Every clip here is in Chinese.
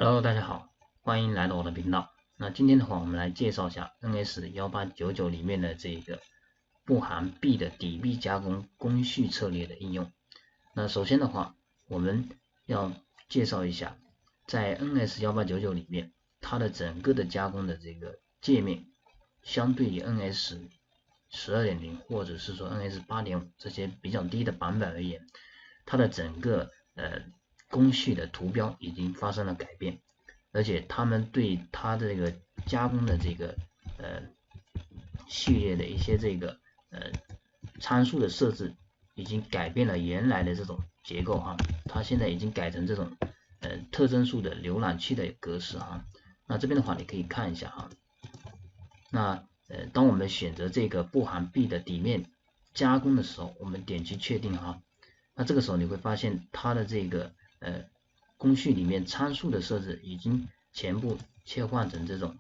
Hello，大家好，欢迎来到我的频道。那今天的话，我们来介绍一下 NS1899里面的这个不含币的底币加工工序策略的应用。那首先的话，我们要介绍一下，在 NS1899里面，它的整个的加工的这个界面，相对于 NS12.0 或者是说 NS8.5 这些比较低的版本而言，它的整个工序的图标已经发生了改变，而且他们对它的这个加工的这个序列的一些这个参数的设置已经改变了原来的这种结构哈，它现在已经改成这种特征数的浏览器的格式哈。那这边的话你可以看一下哈，那当我们选择这个不含币的底面加工的时候，我们点击确定哈，那这个时候你会发现它的这个工序里面参数的设置已经全部切换成这种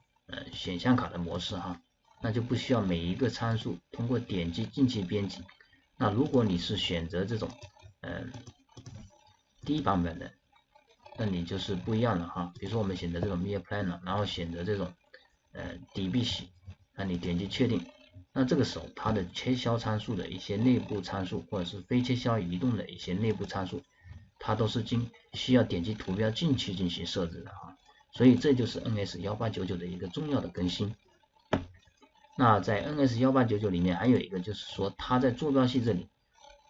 选项卡的模式哈，那就不需要每一个参数通过点击进去编辑。那如果你是选择这种低版本的，那你就是不一样的哈。比如说我们选择这种 Media Planner， 然后选择这种底币洗，那你点击确定，那这个时候它的切削参数的一些内部参数，或者是非切削移动的一些内部参数，它都是需要点击图标进去进行设置的啊，所以这就是 NS1899 的一个重要的更新。那在 NS1899 里面还有一个就是说，它在坐标系这里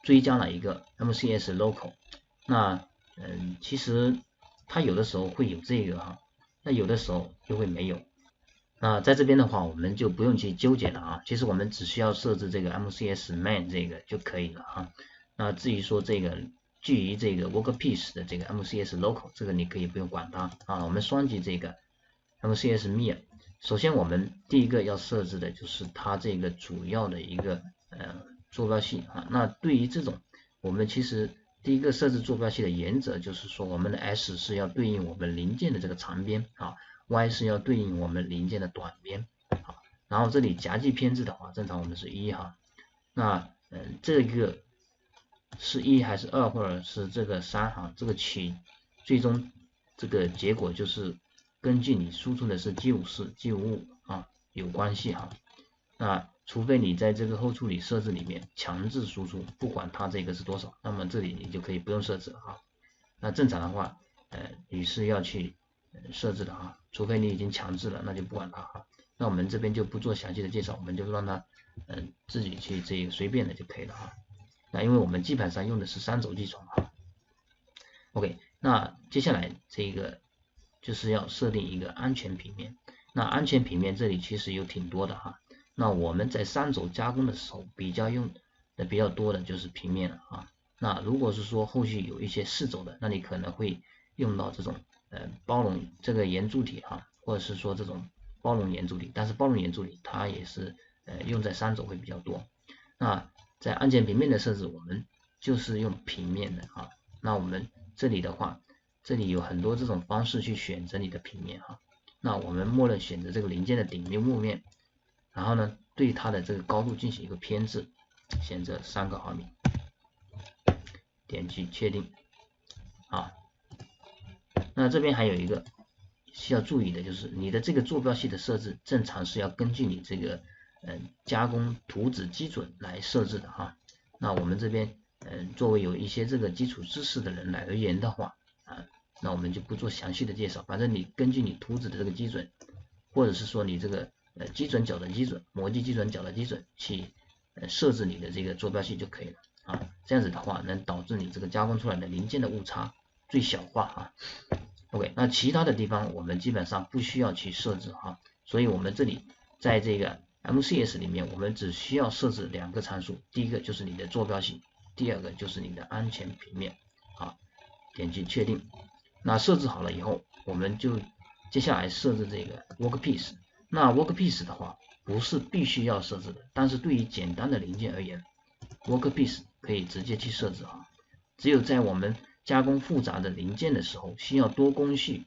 追加了一个 MCS Local。那其实它有的时候会有这个哈，那有的时候又会没有。那在这边的话，我们就不用去纠结了啊，其实我们只需要设置这个 MCS Man 这个就可以了啊。那至于说这个基于这个 Workpiece 的这个 MCS Local， 这个你可以不用管它啊。我们双击这个 MCS Mir， 首先我们第一个要设置的就是它这个主要的一个坐标系啊。那对于这种，我们其实第一个设置坐标系的原则就是说，我们的 S 是要对应我们零件的这个长边啊。Y 是要对应我们零件的短边，好，然后这里夹击偏置的话，正常我们是1哈，那这个是1还是2或者是这个3哈，这个最终这个结果就是根据你输出的是 G54、G55啊有关系哈。那除非你在这个后处理设置里面强制输出，不管它这个是多少，那么这里你就可以不用设置了哈。那正常的话，你是要去设置的哈，除非你已经强制了，那就不管它哈。那我们这边就不做详细的介绍，我们就让它自己去这个随便的就可以了哈。那因为我们基本上用的是3轴计算哈。OK， 那接下来这个就是要设定一个安全平面。那安全平面这里其实有挺多的哈。那我们在3轴加工的时候用的比较多的就是平面了啊。那如果是说后续有一些4轴的，那你可能会用到这种包容这个圆柱体哈，或者是说这种包容圆柱体，但是包容圆柱体它也是用在3轴会比较多。那在安全平面的设置，我们就是用平面的啊。那我们这里的话，这里有很多这种方式去选择你的平面哈。那我们默认选择这个零件的顶面幕面，然后呢对它的这个高度进行一个偏置，选择3个毫米，点击确定啊。那这边还有一个需要注意的就是，你的这个坐标系的设置正常是要根据你这个加工图纸基准来设置的哈。那我们这边作为有一些这个基础知识的人来而言的话啊，那我们就不做详细的介绍，反正你根据你图纸的这个基准，或者是说你这个基准角的基准，模具基准角的基准去设置你的这个坐标系就可以了啊。这样子的话能导致你这个加工出来的零件的误差最小化啊。OK， 那其他的地方我们基本上不需要去设置哈，所以我们这里在这个 MCS 里面，我们只需要设置2个参数，第一个就是你的坐标系，第二个就是你的安全平面。好，点击确定。那设置好了以后，我们就接下来设置这个 Workpiece。那 Workpiece 的话不是必须要设置的，但是对于简单的零件而言 ，Workpiece 可以直接去设置哈。只有在我们加工复杂的零件的时候，需要多工序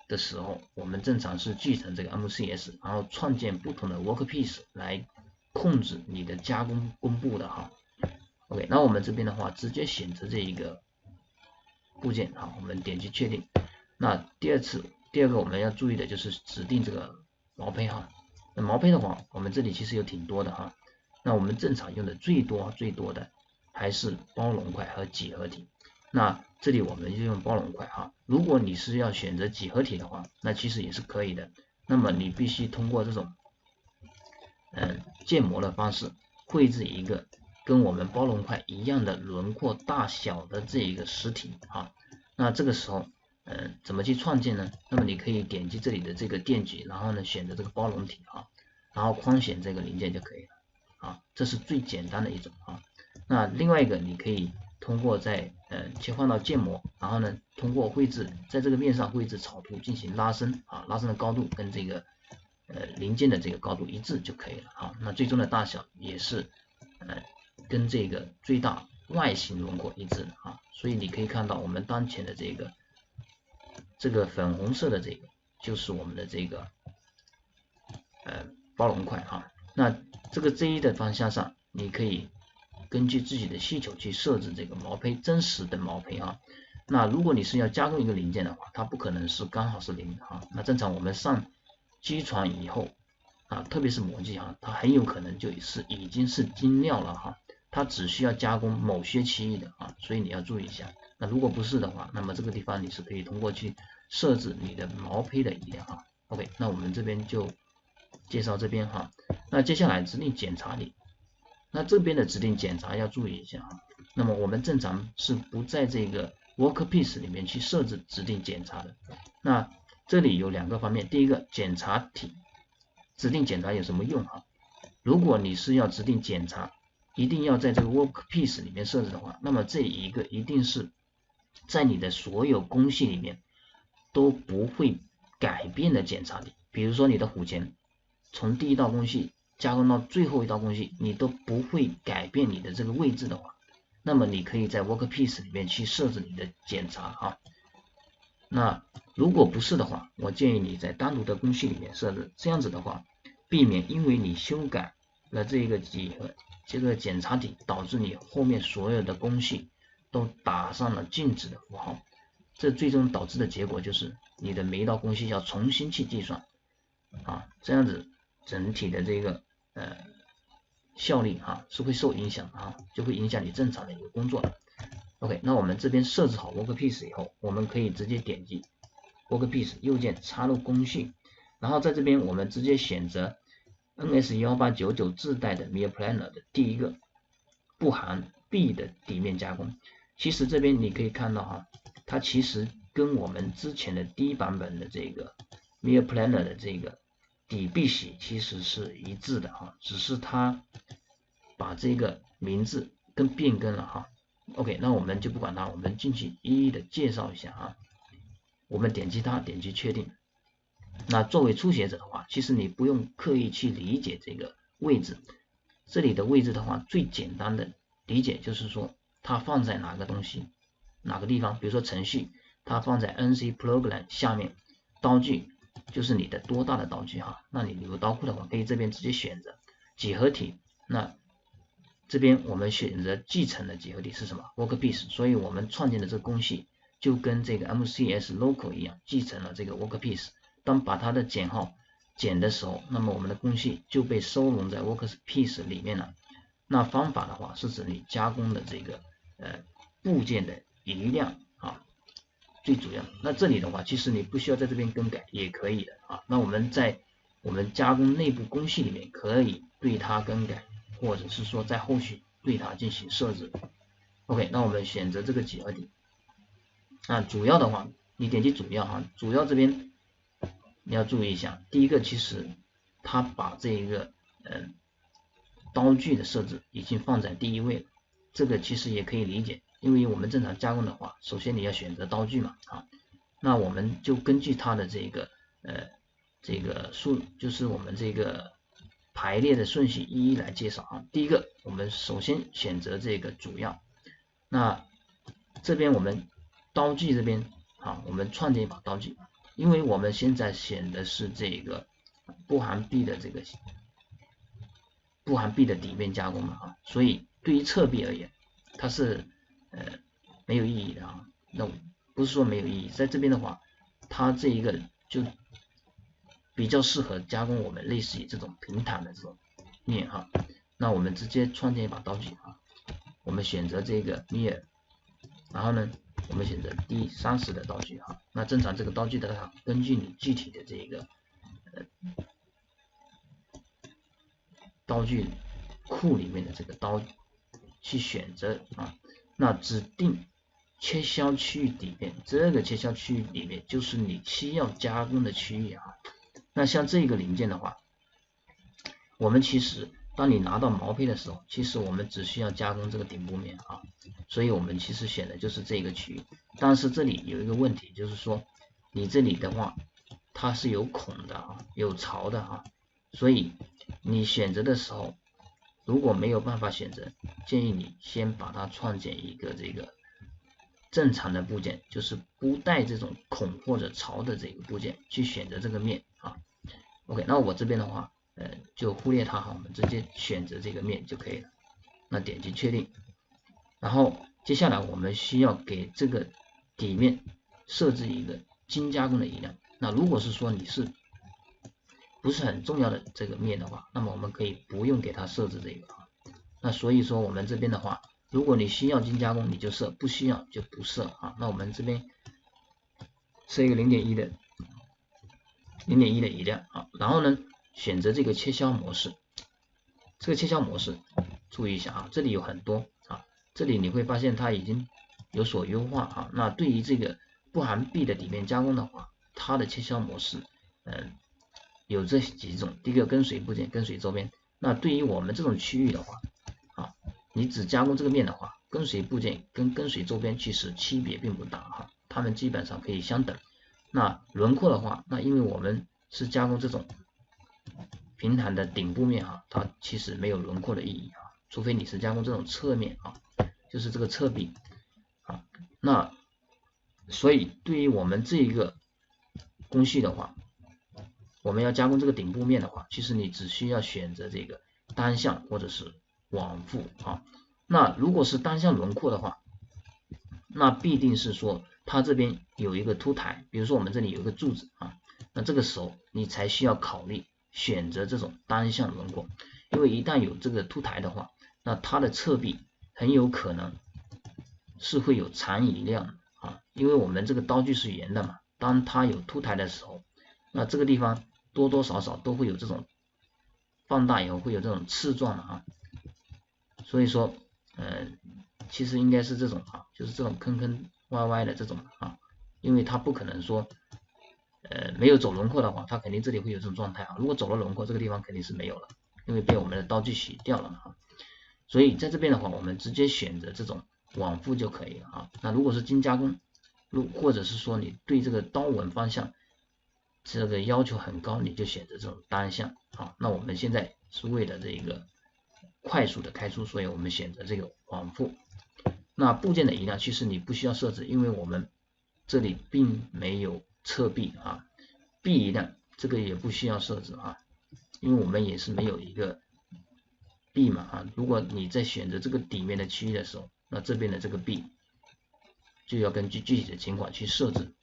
的时候，我们正常是继承这个 MCS， 然后创建不同的 Workpiece 来控制你的加工公布的哈。OK， 那我们这边的话，直接选择这一个部件，好，我们点击确定。那第第二个我们要注意的就是指定这个毛胚哈。那毛胚的话，我们这里其实有挺多的哈。那我们正常用的最多的还是包容块和几何体。那这里我们就用包容块哈。如果你是要选择几何体的话，那其实也是可以的。那么你必须通过这种建模的方式绘制一个跟我们包容块一样的轮廓大小的这一个实体啊。那这个时候怎么去创建呢？那么你可以点击这里的这个电极，然后呢选择这个包容体啊，然后框选这个零件就可以了啊。这是最简单的一种啊。那另外一个你可以通过在切换到建模，然后呢通过绘制在这个面上绘制草图进行拉伸啊，拉伸的高度跟这个零件的这个高度一致就可以了啊。那最终的大小也是跟这个最大外形轮廓一致的啊。所以你可以看到我们当前的这个粉红色的这个就是我们的这个包容块啊。那这个 Z 的方向上你可以根据自己的需求去设置这个毛胚真实的毛胚啊。那如果你是要加工一个零件的话，它不可能是刚好是零啊。那正常我们上机床以后啊，特别是模具哈，它很有可能就是已经是精料了哈，它只需要加工某些区域的啊，所以你要注意一下。那如果不是的话，那么这个地方你是可以通过去设置你的毛胚的一点哈。OK， 那我们这边就介绍这边哈。那接下来指定检查里，那这边的指定检查要注意一下哈。那么我们正常是不在这个 workpiece 里面去设置指定检查的。那这里有两个方面，第一个检查体指定检查有什么用啊？如果你是要指定检查，一定要在这个 workpiece 里面设置的话，那么这一个一定是在你的所有工序里面都不会改变的检查体。比如说你的虎钳，从第一道工序加工到最后一道工序，你都不会改变你的这个位置的话，那么你可以在 workpiece 里面去设置你的检查啊。那如果不是的话，我建议你在单独的工序里面设置，这样子的话，避免因为你修改了这个检查体，导致你后面所有的工序都打上了静止的符号，这最终导致的结果就是你的每一道工序要重新去计算啊，这样子整体的这个效率是会受影响的就会影响你正常的一个工作的。OK， 那我们这边设置好 workpiece 以后，我们可以直接点击 workpiece 右键插入工序，然后在这边我们直接选择 NS1899 自带的 MIAPlanner 的第一个不含壁的底面加工。其实这边你可以看到它其实跟我们之前的第一版本的这个 MIAPlanner 的这个底壁洗其实是一致的只是它把这个名字变更了OK， 那我们就不管它，我们进去一一的介绍一下我们点击它，点击确定。那作为初学者的话，其实你不用刻意去理解这个位置，这里的位置的话，最简单的理解就是说它放在哪个东西哪个地方，比如说程序它放在 NC Program 下面，刀具就是你的多大的刀具那你有刀库的话，可以这边直接选择几何体。那这边我们选择继承的几何体是什么 workpiece， 所以我们创建的这个工序就跟这个 MCS local 一样，继承了这个 workpiece。当把它的减号减的时候，那么我们的工序就被收容在 workpiece 里面了。那方法的话是指你加工的这个部件的余量最主要。那这里的话，其实你不需要在这边更改也可以的那我们在我们加工内部工序里面可以对它更改，或者是说在后续对它进行设置。OK， 那我们选择这个几何体。主要的话，你点击主要主要这边你要注意一下，第一个其实它把这一个刀具的设置已经放在第一位了，这个其实也可以理解，因为我们正常加工的话，首先你要选择刀具嘛那我们就根据它的这个就是我们这个排列的顺序一一来介绍第一个我们首先选择这个主要，那这边我们刀具这边我们创建一把刀具，因为我们现在选的是这个不含壁的底面加工嘛所以对于侧壁而言它是没有意义的那不是说没有意义，在这边的话它这一个就比较适合加工我们类似于这种平坦的这种面哈。那我们直接创建一把刀具啊，我们选择这个 mirror， 然后呢我们选择第30的刀具哈。那正常这个刀具的话，根据你具体的这个刀具库里面的这个刀去选择啊。那指定切削区域里面，这个切削区域里面就是你需要加工的区域啊。那像这个零件的话，我们其实当你拿到毛坯的时候，其实我们只需要加工这个顶部面啊，所以我们其实选的就是这个区域。但是这里有一个问题，就是说你这里的话它是有孔的啊，有槽的啊，所以你选择的时候如果没有办法选择，建议你先把它创建一个这个正常的部件，就是不带这种孔或者槽的这个部件去选择这个面啊。OK， 那我这边的话就忽略它哈，我们直接选择这个面就可以了。那点击确定，然后接下来我们需要给这个底面设置一个精加工的移量。那如果是说你是不是很重要的这个面的话，那么我们可以不用给它设置这个啊。那所以说我们这边的话，如果你需要精加工你就设，不需要就不设啊。那我们这边设一个 0.1 的移量啊，然后呢选择这个切削模式。这个切削模式注意一下啊，这里有很多啊，这里你会发现它已经有所优化啊。那对于这个不含壁的底面加工的话，它的切削模式有这几种。第一个跟随部件、跟随周边。那对于我们这种区域的话啊，你只加工这个面的话，跟随部件跟跟随周边其实区别并不大哈，它们基本上可以相等。那轮廓的话，那因为我们是加工这种平坦的顶部面啊，它其实没有轮廓的意义啊，除非你是加工这种侧面啊，就是这个侧壁啊。那所以对于我们这一个工序的话，我们要加工这个顶部面的话，其实你只需要选择这个单向或者是往复啊。那如果是单向轮廓的话，那必定是说它这边有一个凸台，比如说我们这里有一个柱子啊，那这个时候你才需要考虑选择这种单向轮廓，因为一旦有这个凸台的话，那它的侧壁很有可能是会有残余量啊，因为我们这个刀具是圆的嘛，当它有凸台的时候，那这个地方多多少少都会有这种放大以后会有这种刺状的啊，所以说其实应该是这种啊，就是这种坑坑歪歪的这种啊，因为它不可能说没有走轮廓的话，它肯定这里会有这种状态啊。如果走了轮廓，这个地方肯定是没有了，因为被我们的刀具洗掉了啊。所以在这边的话，我们直接选择这种往复就可以了啊。那如果是精加工，或者是说你对这个刀纹方向这个要求很高，你就选择这种单向啊。那我们现在是为了这个快速的开出，所以我们选择这个往复。那部件的移量其实你不需要设置，因为我们这里并没有侧壁啊，壁移量这个也不需要设置啊，因为我们也是没有一个壁嘛啊。如果你在选择这个底面的区域的时候，那这边的这个壁就要根据具体的情况去设置。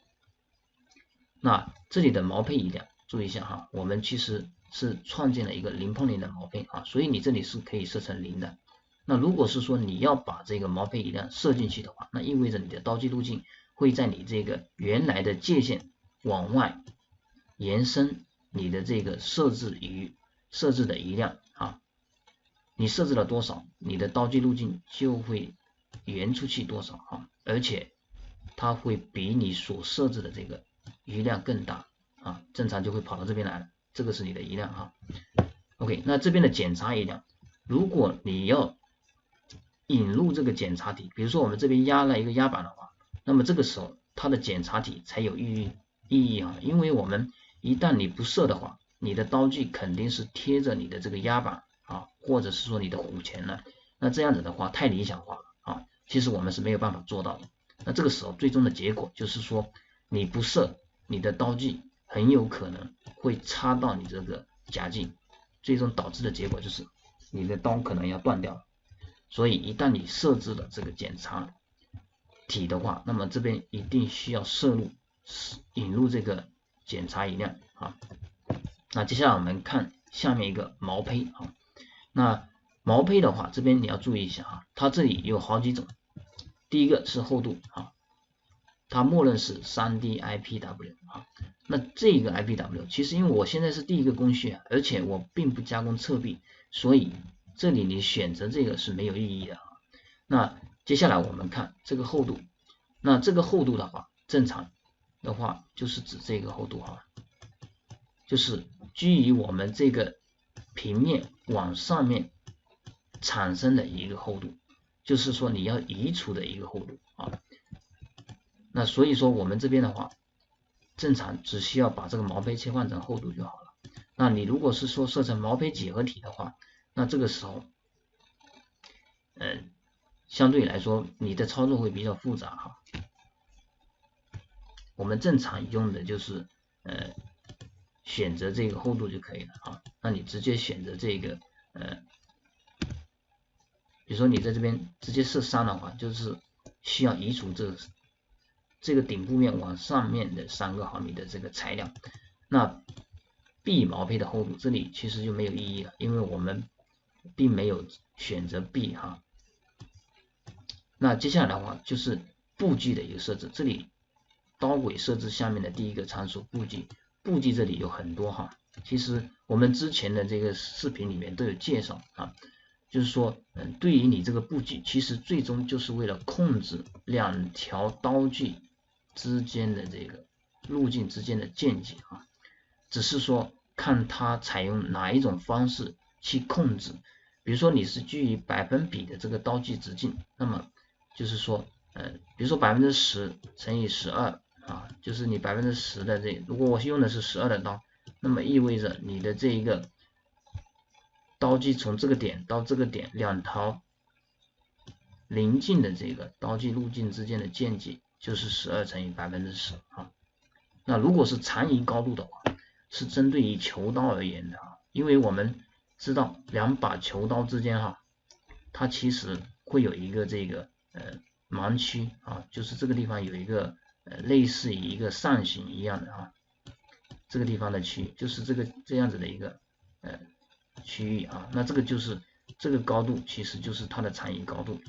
那这里的毛坯移量注意一下哈，我们其实是创建了一个0.0的毛坯啊，所以你这里是可以设成0的。那如果是说你要把这个毛坯移量设进去的话，那意味着你的刀具路径会在你这个原来的界限往外延伸你的这个设置的移量啊，你设置了多少，你的刀具路径就会延出去多少啊，而且它会比你所设置的这个移量更大啊，正常就会跑到这边来了，这个是你的移量啊。OK， 那这边的检查移量，如果你要引入这个检查体，比如说我们这边压了一个压板的话，那么这个时候它的检查体才有意义啊，因为我们一旦你不设的话，你的刀具肯定是贴着你的这个压板啊，或者是说你的虎钳了，那这样子的话太理想化了啊，其实我们是没有办法做到的。那这个时候最终的结果就是说你不设，你的刀具很有可能会插到你这个夹具，最终导致的结果就是你的刀可能要断掉了。所以一旦你设置了这个检查体的话，那么这边一定需要引入这个检查一辆啊。那接下来我们看下面一个毛胚啊。那毛胚的话，这边你要注意一下啊，它这里有好几种。第一个是厚度啊，它默认是 3D IPW 啊。那这个 IPW 其实因为我现在是第一个工序，而且我并不加工侧壁，所以这里你选择这个是没有意义的啊。那接下来我们看这个厚度，那这个厚度的话，正常的话就是指这个厚度啊，就是基于我们这个平面往上面产生的一个厚度，就是说你要移除的一个厚度啊。那所以说我们这边的话，正常只需要把这个毛胚切换成厚度就好了。那你如果是说设成毛胚几何体的话，那这个时候相对来说你的操作会比较复杂哈。我们正常用的就是选择这个厚度就可以了啊。那你直接选择这个比如说你在这边直接设3的话，就是需要移除这个顶部面往上面的3个毫米的这个材料。那 B 毛胚的厚度这里其实就没有意义了，因为我们并没有选择 B 哈。那接下来的话就是布距的一个设置，这里刀轨设置下面的第一个参数布距，布距这里有很多哈，其实我们之前的这个视频里面都有介绍啊，就是说对于你这个布距，其实最终就是为了控制2条刀具之间的这个路径之间的间距啊，只是说看它采用哪一种方式去控制。比如说你是基于百分比的这个刀具直径，那么就是说比如说10%乘以12啊，就是你10%的这，如果我用的是12的刀，那么意味着你的这一个刀具从这个点到这个点2条邻近的这个刀具路径之间的间距就是12乘以10%啊。那如果是残余高度的话，是针对于球刀而言的啊，因为我们知道2把球刀之间哈，它其实会有一个这个盲区啊，就是这个地方有一个类似于一个扇形一样的啊，这个地方的区域就是这样子的一个区域啊，那这个就是这个高度其实就是它的残余高度。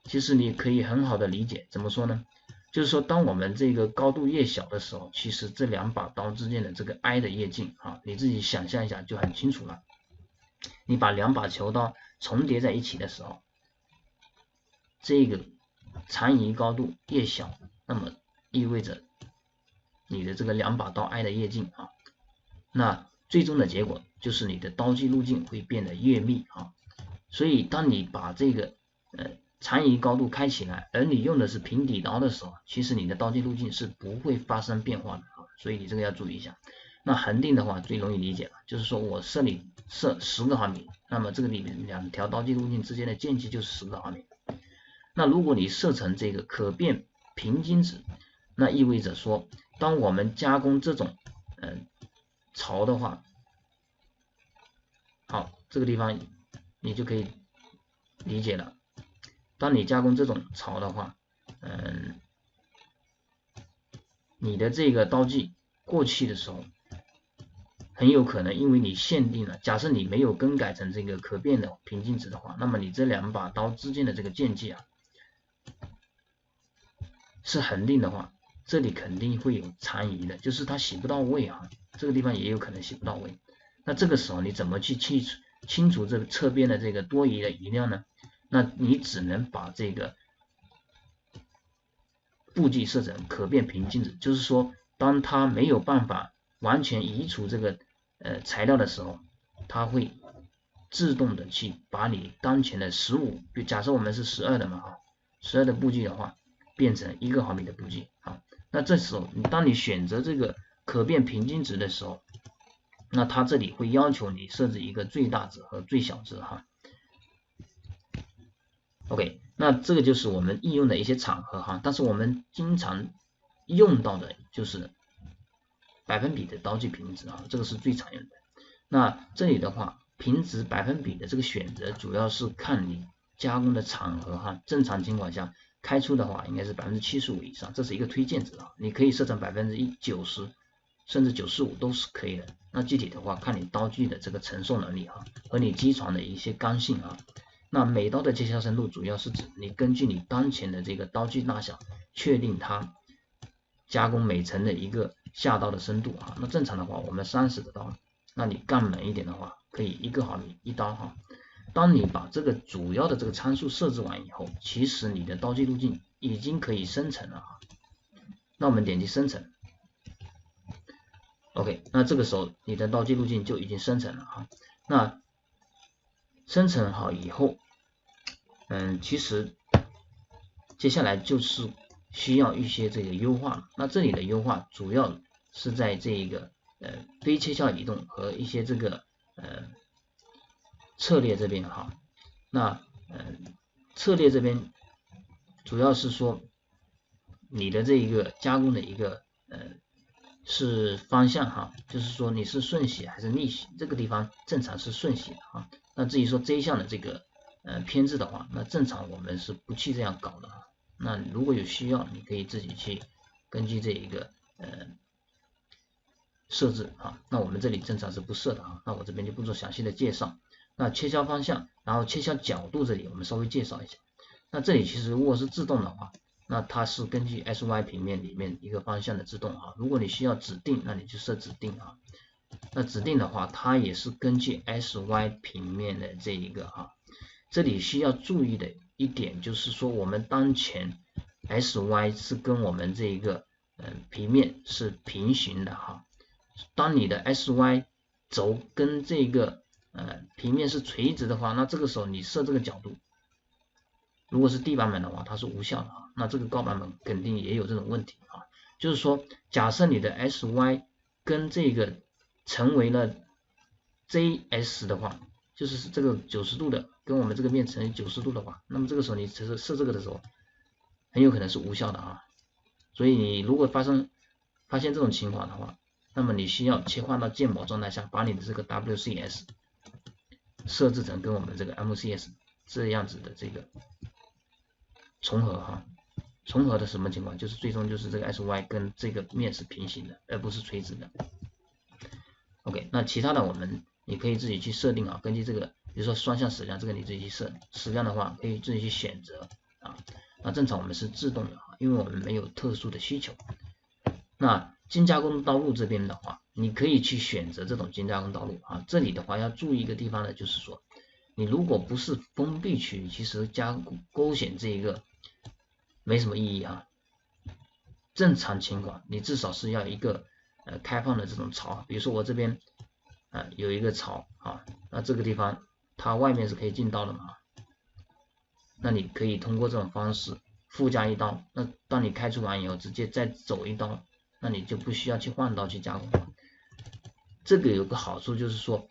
其实你可以很好的理解，怎么说呢？就是说当我们这个高度越小的时候，其实这2把刀之间的这个 I 的越近啊，你自己想象一下就很清楚了。你把2把球刀重叠在一起的时候，这个残余高度越小，那么意味着你的这个2把刀挨得越近啊，那最终的结果就是你的刀具路径会变得越密啊。所以当你把这个残余高度开起来，而你用的是平底刀的时候，其实你的刀具路径是不会发生变化的啊，所以你这个要注意一下。那恒定的话最容易理解了，就是说我设10个毫米，那么这个里面2条刀具路径之间的间距就是10个毫米。那如果你设成这个可变平均值，那意味着说当我们加工这种槽的话，好，这个地方你就可以理解了。当你加工这种槽的话，你的这个刀具过去的时候，很有可能因为你限定了，假设你没有更改成这个可变的平均值的话，那么你这2把刀之间的这个间距啊是恒定的话，这里肯定会有残余的，就是它洗不到位啊，这个地方也有可能洗不到位。那这个时候你怎么去清除这个侧边的这个多余的余量呢？那你只能把这个布距设成可变平均值，就是说当它没有办法完全移除这个材料的时候，它会自动的去把你当前的15，假设我们是12的嘛啊，12的布距的话变成1个毫米的布距啊。那这时候当你选择这个可变平均值的时候，那它这里会要求你设置一个最大值和最小值哈。OK， 那这个就是我们应用的一些场合哈，但是我们经常用到的就是百分比的刀具平值啊，这个是最常用的。那这里的话，平值百分比的这个选择主要是看你加工的场合哈，正常情况下开出的话应该是75%以上，这是一个推荐值啊，你可以设成90%、甚至945都是可以的。那具体的话看你刀具的这个承受能力和你机床的一些刚性那每刀的切削深度主要是指你根据你当前的这个刀具大小，确定它加工每层的一个下刀的深度那正常的话，我们30的刀，那你干猛一点的话，可以1个毫米一刀当你把这个主要的这个参数设置完以后，其实你的刀具路径已经可以生成了那我们点击生成 ，OK， 那这个时候你的刀具路径就已经生成了那生成好以后，其实接下来就是需要一些这个优化。那这里的优化主要是在这一个非切削移动和一些这个侧列这边那侧列这边主要是说你的这一个加工的一个是方向就是说你是顺洗还是逆洗，这个地方正常是顺洗的那至于说这一项的这个偏置的话，那正常我们是不去这样搞的那如果有需要，你可以自己去根据这一个设置那我们这里正常是不设的那我这边就不做详细的介绍。那切削方向，然后切削角度这里我们稍微介绍一下。那这里其实如果是自动的话，那它是根据 SY 平面里面一个方向的自动如果你需要指定，那你就设指定那指定的话，它也是根据 SY 平面的这一个这里需要注意的一点就是说，我们当前 SY 是跟我们这一个平面是平行的当你的 SY 轴跟这个平面是垂直的话，那这个时候你设这个角度，如果是低版本的话，它是无效的那这个高版本肯定也有这种问题就是说，假设你的 SY 跟这个成为了 JS 的话，就是这个90度的跟我们这个面成为90度的话，那么这个时候你设这个的时候，很有可能是无效的所以你如果发现这种情况的话，那么你需要切换到建模状态下，把你的这个 WCS 设置成跟我们这个 MCS 这样子的这个重合重合的什么情况？就是最终就是这个 SY 跟这个面是平行的，而不是垂直的。OK， 那其他的你可以自己去设定根据这个，比如说双向矢量，这个你自己去设，矢量的话可以自己去选择那正常我们是自动的因为我们没有特殊的需求。那精加工刀路这边的话，你可以去选择这种精加工刀路这里的话要注意一个地方呢，就是说你如果不是封闭区域，其实加勾选这一个没什么意义正常情况你至少是要一个开放的这种槽，比如说我这边有一个槽那这个地方它外面是可以进刀的嘛，那你可以通过这种方式附加一刀，那当你开出完以后直接再走一刀，那你就不需要去换刀去加工这个有个好处就是说，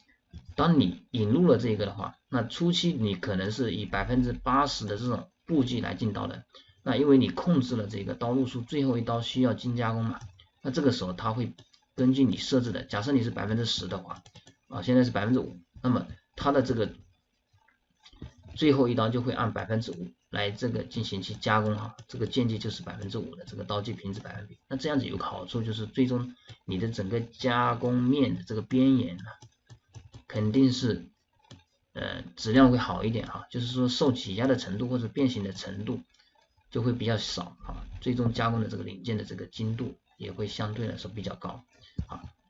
当你引入了这个的话，那初期你可能是以80%的这种步距来进刀的，那因为你控制了这个刀路数，最后一刀需要精加工嘛，那这个时候它会根据你设置的，假设你是10%的话现在是5%，那么它的这个最后一刀就会按5%来这个进行去加工这个间距就是5%的这个刀具平直百分比。那这样子有个好处就是最终你的整个加工面的这个边沿肯定是质量会好一点就是说受挤压的程度或者变形的程度就会比较少最终加工的这个零件的这个精度也会相对来说比较高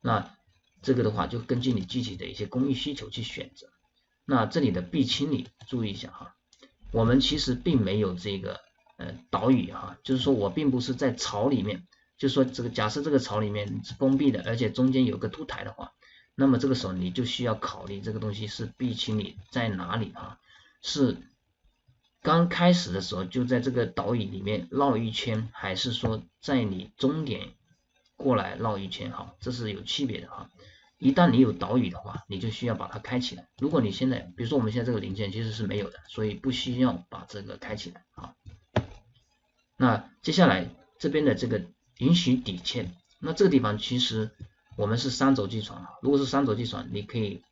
那这个的话就根据你具体的一些工艺需求去选择。那这里的壁清理注意一下我们其实并没有这个导语就是说我并不是在槽里面，就是说这个假设这个槽里面是封闭的，而且中间有个凸台的话，那么这个时候你就需要考虑这个东西是壁清理在哪里是刚开始的时候就在这个导语里面绕一圈，还是说在你终点过来绕一圈这是有区别的一旦你有导语的话，你就需要把它开起来。如果你现在比如说我们现在这个零件其实是没有的，所以不需要把这个开起来那接下来这边的这个允许底嵌，那这个地方其实我们是3轴机床如果是3轴机床，你可以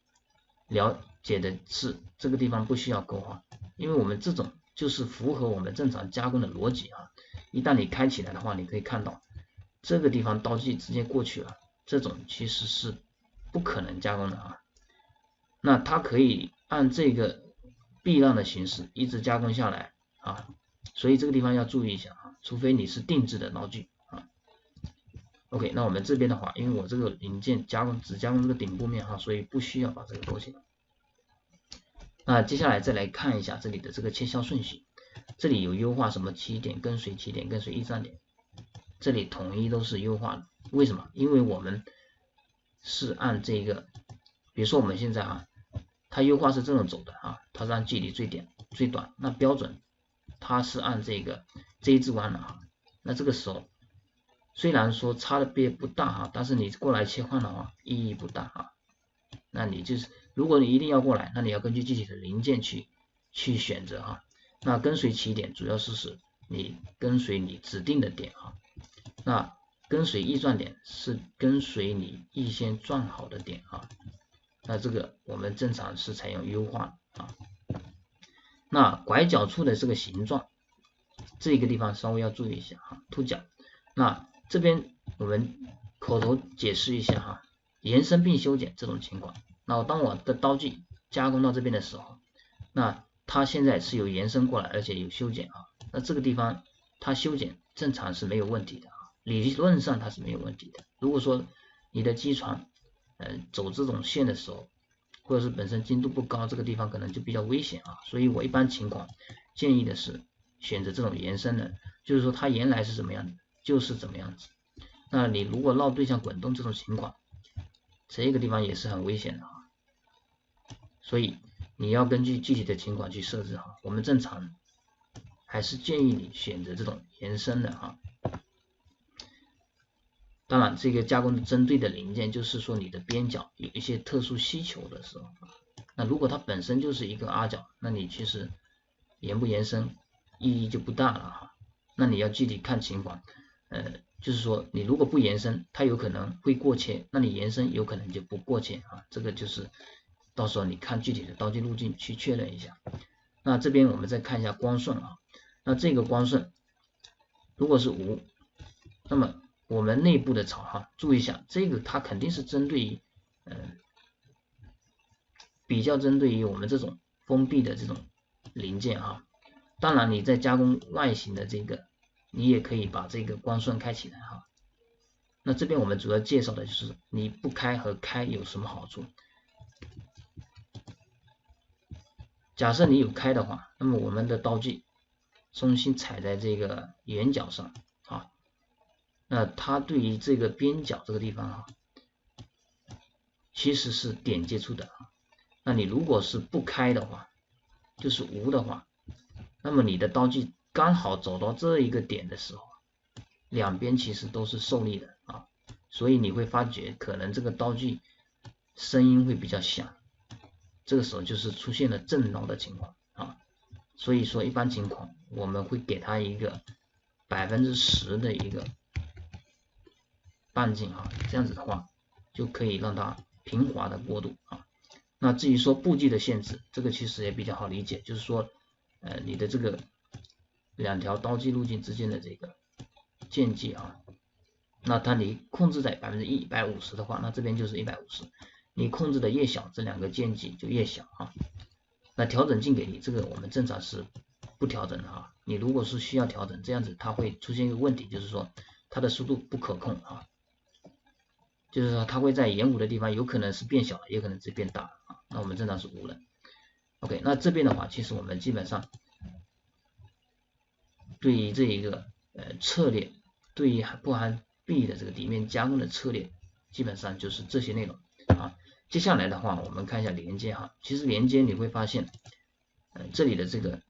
了解的是这个地方不需要勾因为我们这种就是符合我们正常加工的逻辑一旦你开起来的话，你可以看到这个地方刀具直接过去了，这种其实是不可能加工的啊。那它可以按这个避让的形式一直加工下来啊，所以这个地方要注意一下啊，除非你是定制的刀具啊。OK， 那我们这边的话，因为我这个零件只加工这个顶部面哈，所以不需要把这个勾起来。那接下来再来看一下这里的这个切削顺序，这里有优化什么起点、跟随起点、跟随驿站点，这里统一都是优化的。为什么？因为我们是按这个，比如说我们现在啊，它优化是这种走的啊，它是按距离最短，那标准它是按这个 J 字弯的啊。那这个时候虽然说差的别不大哈，但是你过来切换的话意义不大啊。那你就是如果你一定要过来，那你要根据具体的零件去选择哈。那跟随起点主要是使你跟随你指定的点哈，那跟随驿转点是跟随你预先转好的点啊。那这个我们正常是采用优化啊。那拐角处的这个形状，这个地方稍微要注意一下哈，凸角。那这边我们口头解释一下哈，延伸并修剪这种情况。那当我的刀具加工到这边的时候，那它现在是有延伸过来，而且有修剪啊。那这个地方它修剪正常是没有问题的啊，理论上它是没有问题的。如果说你的机床走这种线的时候，或者是本身精度不高，这个地方可能就比较危险啊。所以我一般情况建议的是选择这种延伸的，就是说它原来是怎么样的就是怎么样子。那你如果绕对象滚动这种情况，这个地方也是很危险的啊。所以你要根据具体的情况去设置哈。我们正常还是建议你选择这种延伸的哈。当然这个加工的针对的零件就是说你的边角有一些特殊需求的时候，那如果它本身就是一个 R 角，那你其实延不延伸意义就不大了哈。那你要具体看情况，就是说你如果不延伸它有可能会过切，那你延伸有可能就不过切啊。这个就是到时候你看具体的刀具路径去确认一下。那这边我们再看一下光顺啊，那这个光顺如果是无，那么我们内部的槽哈，注意一下，这个它肯定是针对于比较针对于我们这种封闭的这种零件哈。当然你在加工外形的这个，你也可以把这个光顺开起来哈。那这边我们主要介绍的就是你不开和开有什么好处。假设你有开的话，那么我们的刀具中心踩在这个圆角上啊，那它对于这个边角这个地方啊，其实是点接触的啊。那你如果是不开的话，就是无的话，那么你的刀具刚好走到这一个点的时候，两边其实都是受力的啊，所以你会发觉可能这个刀具声音会比较响，这个时候就是出现了震挠的情况啊。所以说一般情况我们会给它一个10%的一个半径啊，这样子的话就可以让它平滑的过渡啊。那至于说步距的限制，这个其实也比较好理解，就是说你的这个两条刀具路径之间的这个间距啊，那它你控制在150的话，那这边就是150，你控制的越小，这两个间距就越小啊。那调整镜给力，这个我们正常是不调整的啊。你如果是需要调整，这样子它会出现一个问题，就是说它的速度不可控啊，就是说它会在延误的地方有可能是变小了，也可能是变大了啊。那我们正常是无了。OK， 那这边的话，其实我们基本上对于这一个策略，对于不含壁的这个底面加工的策略，基本上就是这些内容啊。接下来的话，我们看一下连接哈。其实连接你会发现，这里的这个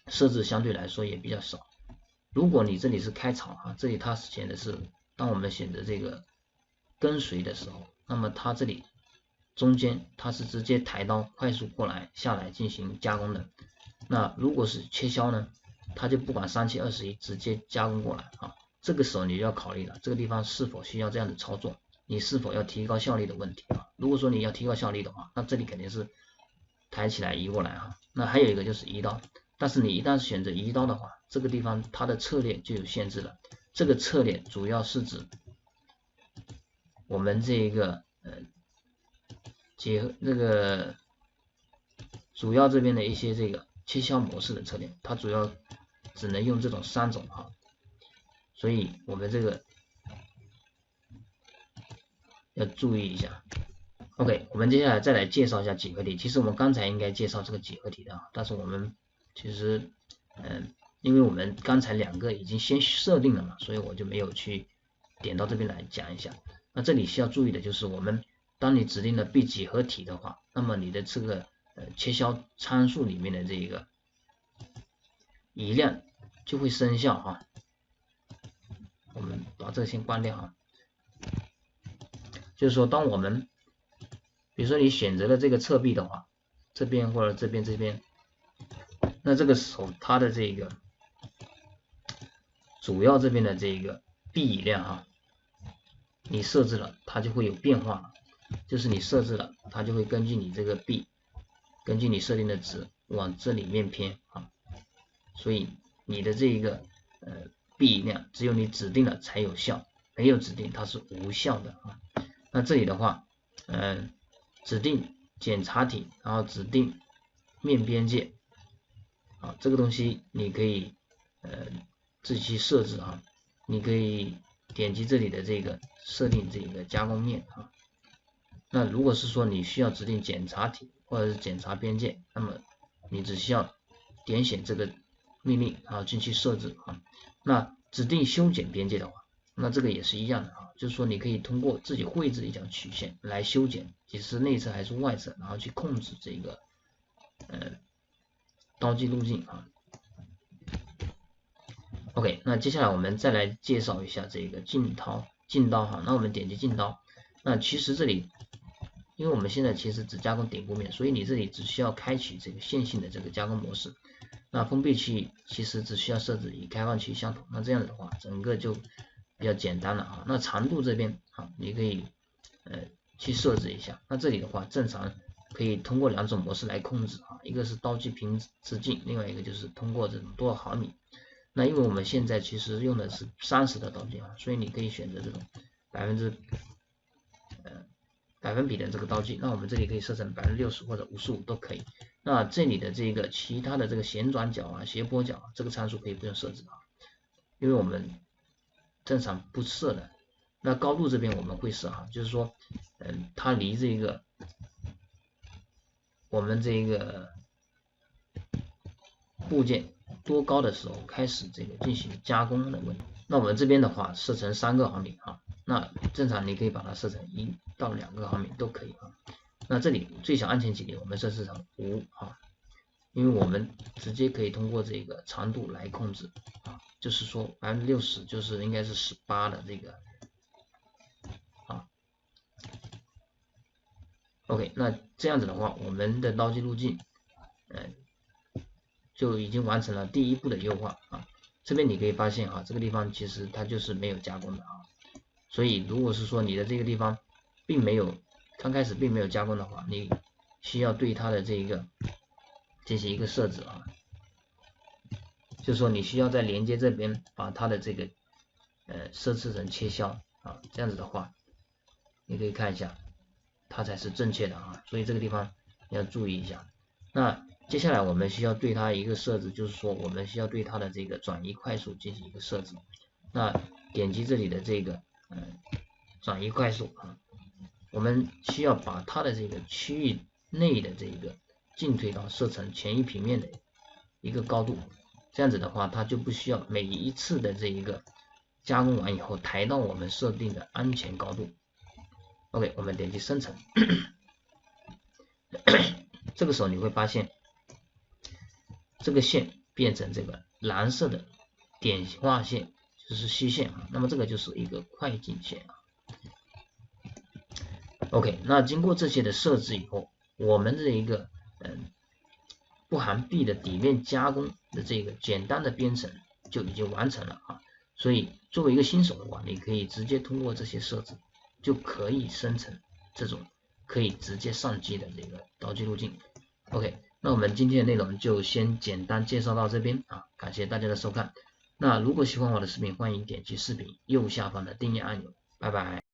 设置相对来说也比较少。如果你这里是开槽啊，这里它显的是，当我们选择这个跟随的时候，那么它这里中间它是直接抬刀快速过来下来进行加工的。那如果是切削呢，它就不管3721直接加工过来啊。这个时候你就要考虑了，这个地方是否需要这样的操作，你是否要提高效率的问题啊。如果说你要提高效率的话，那这里肯定是抬起来移过来啊。那还有一个就是移刀，但是你一旦选择移刀的话，这个地方它的策略就有限制了。这个策略主要是指我们这个结合这个主要这边的一些这个切削模式的策略，它主要只能用这种3种啊，所以我们这个要注意一下。OK， 我们接下来再来介绍一下几何体。其实我们刚才应该介绍这个几何体的，但是我们其实因为我们刚才2个已经先设定了嘛，所以我就没有去点到这边来讲一下。那这里需要注意的就是，我们当你指定了 B 几何体的话，那么你的这个切削参数里面的这个移量就会生效哈。我们把这个先关掉哈。就是说，当我们比如说你选择了这个侧壁的话，这边或者这边，那这个时候它的这个主要这边的这个 B 移量啊，你设置了它就会有变化了，就是你设置了它就会根据你这个 B， 根据你设定的值往这里面偏啊，所以你的这个B 移量只有你指定了才有效，没有指定它是无效的啊。那这里的话指定检查体，然后指定面边界啊，这个东西你可以自己去设置啊，你可以点击这里的这个设定这个加工面啊。那如果是说你需要指定检查体或者是检查边界，那么你只需要点选这个命令然后进去设置啊。那指定修剪边界的话，那这个也是一样的啊，就是说你可以通过自己绘制一条曲线来修剪，即使是内侧还是外侧，然后去控制这个刀击路径啊。OK， 那接下来我们再来介绍一下这个进刀哈。那我们点击进刀，那其实这里因为我们现在其实只加工顶部面，所以你这里只需要开启这个线性的这个加工模式。那封闭区域其实只需要设置与开放区域相同，那这样的话整个就比较简单了啊。那长度这边啊，你可以去设置一下。那这里的话，正常可以通过2种模式来控制啊，一个是刀具平直径，另外一个就是通过这种多少毫米。那因为我们现在其实用的是30的刀具啊，所以你可以选择这种百分比的这个刀具。那我们这里可以设成60%或者55%都可以。那这里的这个其他的这个旋转角啊、斜坡角啊，这个参数可以不用设置啊，因为我们正常不设的。那高度这边我们会设啊，就是说它离这个我们这个部件多高的时候开始这个进行加工的问题。那我们这边的话设成3个毫米啊，那正常你可以把它设成1到2个毫米都可以啊。那这里最小安全距离我们设置成5啊，因为我们直接可以通过这个长度来控制啊，就是说60%就是应该是18的这个啊。OK， 那这样子的话，我们的刀击路径就已经完成了第1步的优化啊。这边你可以发现啊，这个地方其实它就是没有加工的啊，所以如果是说你的这个地方刚开始并没有加工的话，你需要对它的这个进行一个设置啊，就是说你需要在连接这边把它的这个设置成切削啊，这样子的话你可以看一下它才是正确的啊，所以这个地方要注意一下。那接下来我们需要对它一个设置，就是说我们需要对它的这个转移快速进行一个设置。那点击这里的这个转移快速啊，我们需要把它的这个区域内的这个进退刀设成前一平面的一个高度，这样子的话它就不需要每一次的这一个加工完以后抬到我们设定的安全高度。OK， 我们点击生成这个时候你会发现这个线变成这个蓝色的点画线，就是虚线啊，那么这个就是一个快进线啊。OK， 那经过这些的设置以后，我们这一个不含 B 的底面加工的这个简单的编程就已经完成了啊。所以作为一个新手的话，你可以直接通过这些设置就可以生成这种可以直接上机的这个刀击路径。OK， 那我们今天的内容就先简单介绍到这边啊，感谢大家的收看。那如果喜欢我的视频，欢迎点击视频右下方的订阅按钮，拜拜。